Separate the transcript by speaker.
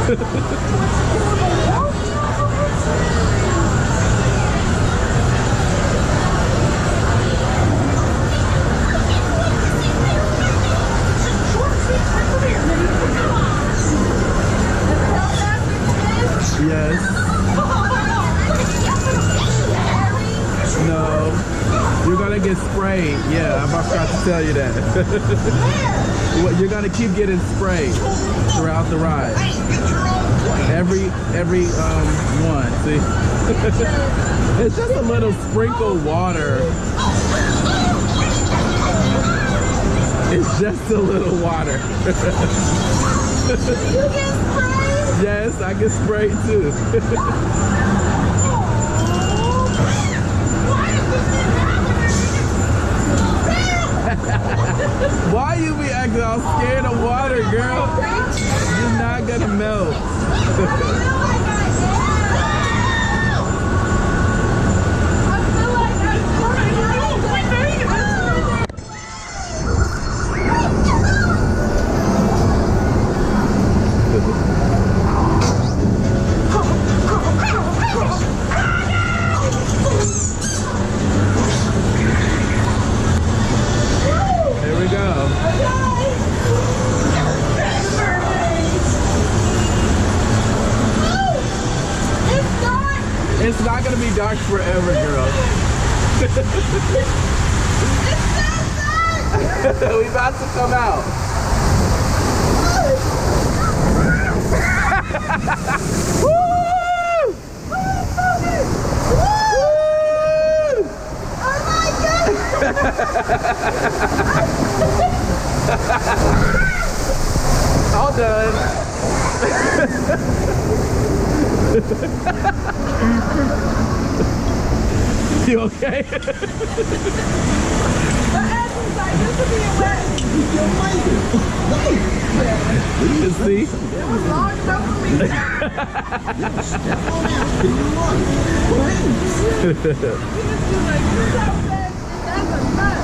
Speaker 1: Yes. No. You're gonna get sprayed. Yeah, I forgot to tell you that. You're gonna keep getting sprayed throughout the ride. Every one. See? It's just a little sprinkled water. It's just a little water.
Speaker 2: You get sprayed?
Speaker 1: Yes, I get sprayed too. Why you be acting all scared of water, girl? You're not gonna melt. Here we go. It's not gonna be dark forever, girl. We about to come out. Woo!
Speaker 2: Oh my God!
Speaker 1: All done. You okay?
Speaker 2: The edge is like, this would be a wet.
Speaker 1: You see?
Speaker 2: It was long enough for me.
Speaker 3: Step on out to your run.
Speaker 2: You just do like, this is how fast, that's a nut.